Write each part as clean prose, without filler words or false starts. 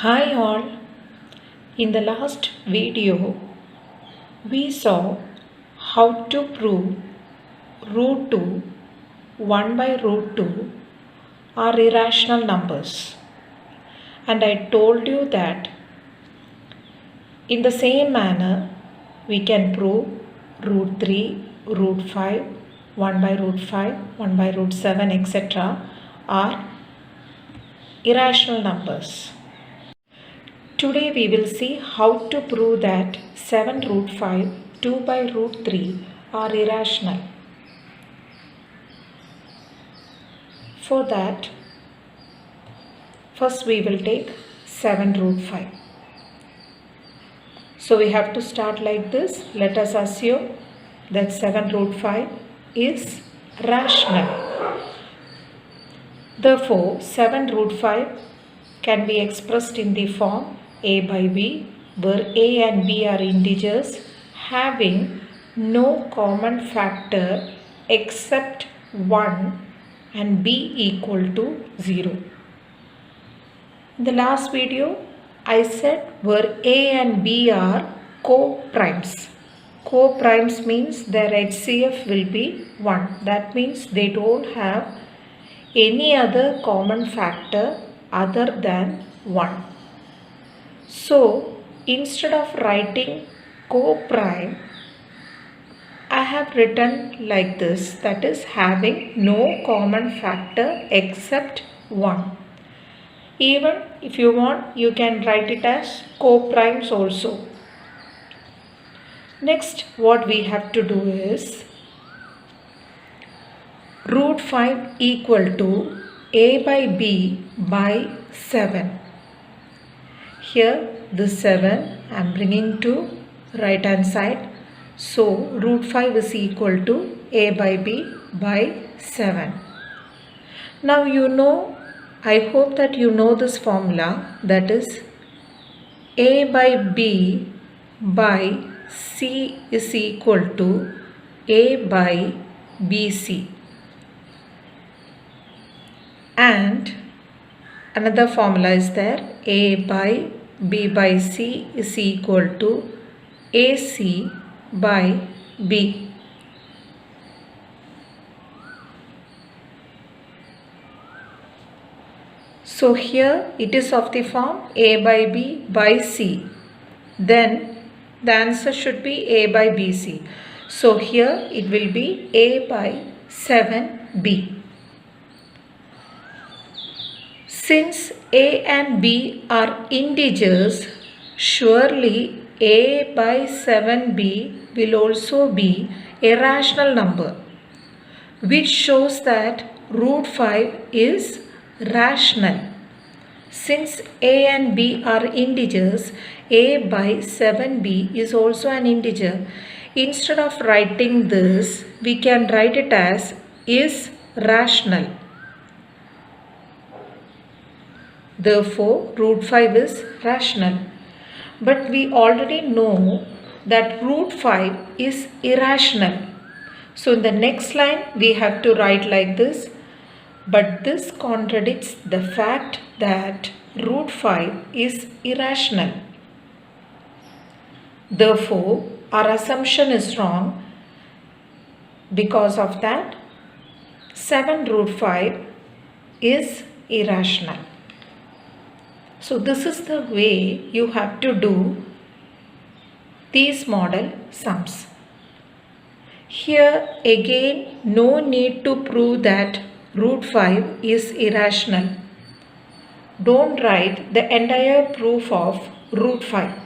Hi all, in the last video we saw how to prove root 2, 1 by root 2 are irrational numbers, and I told you that in the same manner we can prove root 3, root 5, 1 by root 5, 1 by root 7 etc. are irrational numbers. Today we will see how to prove that 7 root 5, 2 by root 3 are irrational. For that, first we will take 7 root 5. So we have to start like this. Let us assume that 7 root 5 is rational. Therefore, 7 root 5 can be expressed in the form a by b, where a and b are integers having no common factor except 1 and b equal to 0. In the last video, I said where a and b are co-primes. Co-primes means their HCF will be 1. That means they don't have any other common factor other than 1. So, instead of writing co-prime, I have written like this, that is having no common factor except 1. Even if you want, you can write it as co-primes also. Next, what we have to do is root 5 equal to a by b by 7. Here this 7 I am bringing to right hand side. So root 5 is equal to a by b by 7. Now you know, I hope that you know this formula, that is a by b by c is equal to a by bc. And another formula is there, a by b by c is equal to ac by b. So here it is of the form a by b by c. Then the answer should be a by bc. So here it will be a by 7b. Since a and b are integers, surely a by 7b will also be a rational number, which shows that root 5 is rational. Since a and b are integers, a by 7b is also an integer. Instead of writing this, we can write it as is rational. Therefore, root 5 is rational. But we already know that root 5 is irrational. So in the next line, we have to write like this. But this contradicts the fact that root 5 is irrational. Therefore, our assumption is wrong. Because of that, 7 root 5 is irrational. So this is the way you have to do these model sums. Here again, no need to prove that root 5 is irrational. Don't write the entire proof of root 5.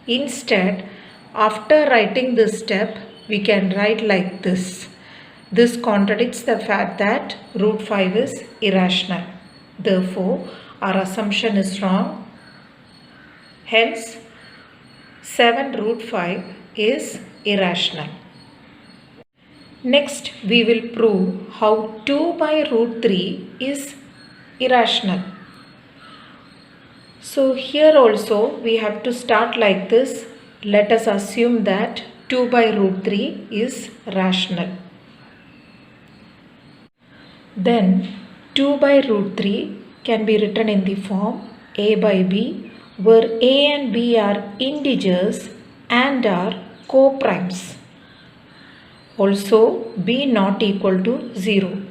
Instead, after writing this step, we can write like this. This contradicts the fact that root 5 is irrational. Therefore, our assumption is wrong. Hence, 7 root 5 is irrational. Next, we will prove how 2 by root 3 is irrational. So here also we have to start like this. Let us assume that 2 by root 3 is rational. Then 2 by root 3 can be written in the form a by b, where a and b are integers and are co-primes. Also, b not equal to 0.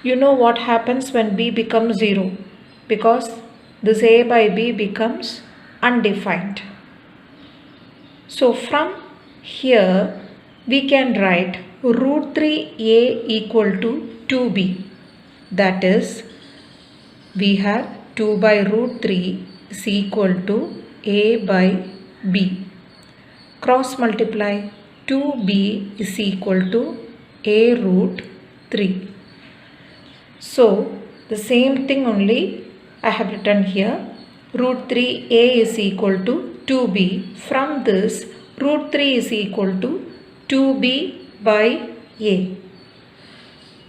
You know what happens when b becomes 0? Because this a by b becomes undefined. So from here we can write root 3a equal to 2b. That is, we have 2 by root 3 is equal to a by b. Cross multiply, 2b is equal to a root 3. So the same thing only I have written here. Root 3a is equal to 2b. From this, root 3 is equal to 2b by a.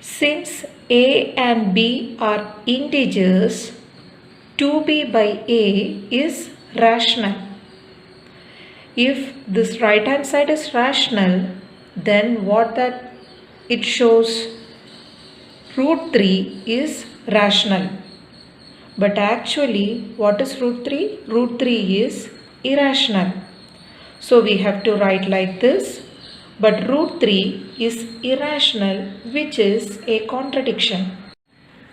Since a and b are integers, 2b by a is rational. If this right hand side is rational, then what that it shows? Root 3 is rational. But actually, what is root 3? Root 3 is irrational. So we have to write like this. But root 3 is irrational, which is a contradiction.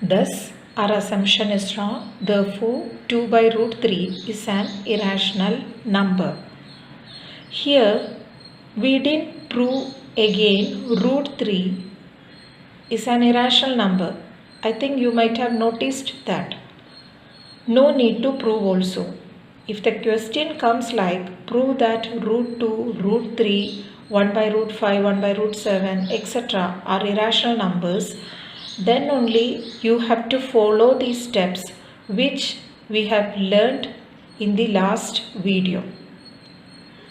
Thus, our assumption is wrong. Therefore, 2 by root 3 is an irrational number. Here, we didn't prove again root 3 is an irrational number. I think you might have noticed that. No need to prove also. If the question comes like prove that root 2, root 3, 1 by root 5, 1 by root 7, etc. are irrational numbers, then only you have to follow these steps which we have learned in the last video.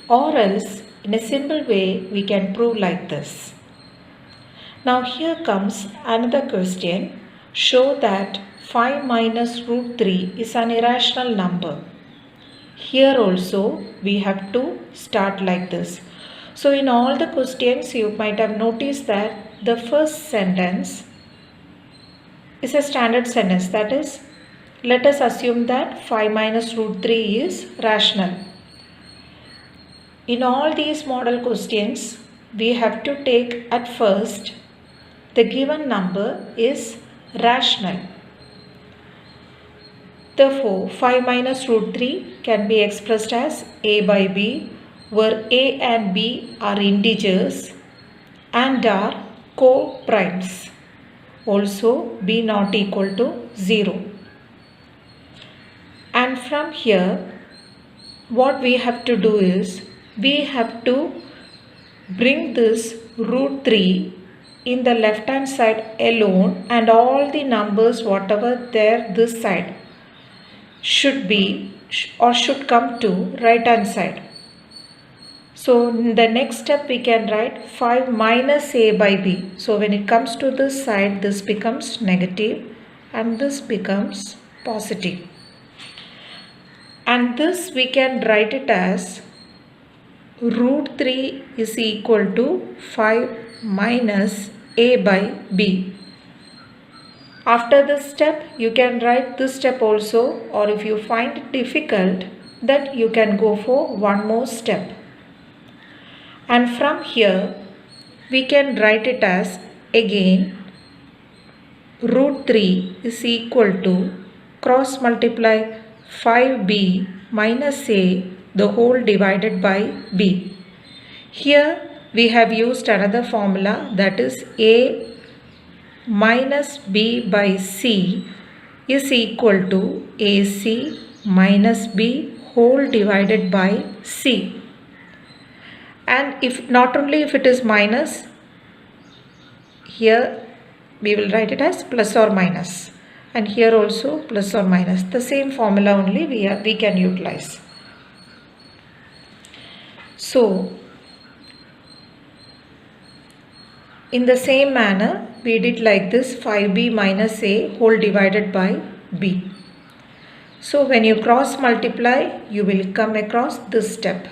Or else, in a simple way, we can prove like this. Now here comes another question. Show that 5 minus root 3 is an irrational number. Here also we have to start like this. So in all the questions you might have noticed that the first sentence is a standard sentence. That is, let us assume that 5 minus root 3 is rational. In all these model questions, we have to take at first the given number is rational. Therefore, 5 minus root 3 can be expressed as a by b, where a and b are integers and are co-primes. Also, b not equal to 0. And from here, what we have to do is, we have to bring this root 3 in the left hand side alone, and all the numbers whatever there this side should be or should come to right hand side. So in the next step we can write 5 minus a by b. So when it comes to this side, this becomes negative and this becomes positive. And this we can write it as root 3 is equal to 5 minus a by b. After this step, you can write this step also, or if you find it difficult, then you can go for one more step. And from here, we can write it as again root 3 is equal to cross multiply 5b minus a the whole divided by b. Here we have used another formula, that is a minus b by c is equal to ac minus b whole divided by c. And if not only if it is minus, here we will write it as plus or minus, and here also plus or minus. The same formula only we can utilize. So in the same manner, we did like this 5b minus a whole divided by b. So when you cross multiply, you will come across this step.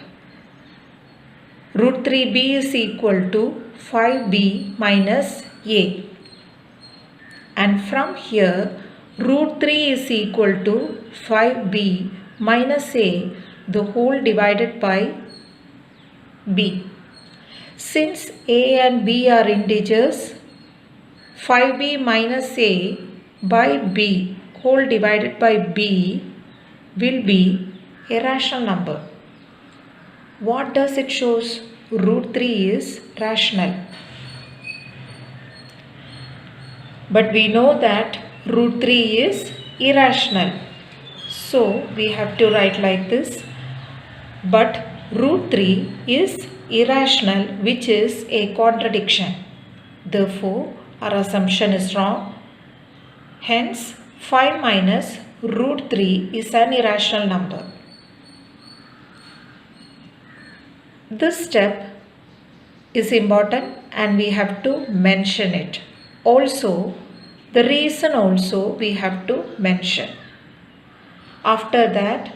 Root 3b is equal to 5b minus a. And from here, root 3 is equal to 5b minus a the whole divided by b. Since a and b are integers, 5b minus a by b whole divided by b will be a rational number. What does it shows? Root 3 is rational. But we know that root 3 is irrational. So we have to write like this. But root 3 is irrational, which is a contradiction. Therefore, our assumption is wrong. Hence, 5 minus root 3 is an irrational number. This step is important and we have to mention it. Also, the reason also we have to mention. After that,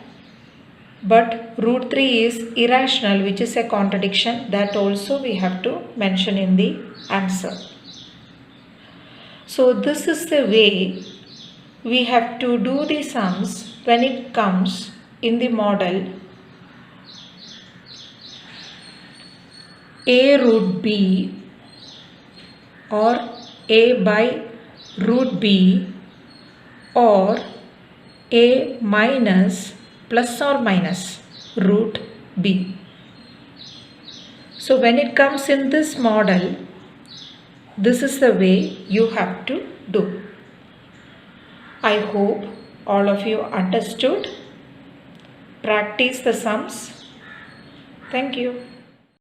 but root 3 is irrational, which is a contradiction, that also we have to mention in the answer. So this is the way we have to do the sums when it comes in the model a root b or a by root b or a minus plus or minus root b. So when it comes in this model, this is the way you have to do. I hope all of you understood. Practice the sums. Thank you.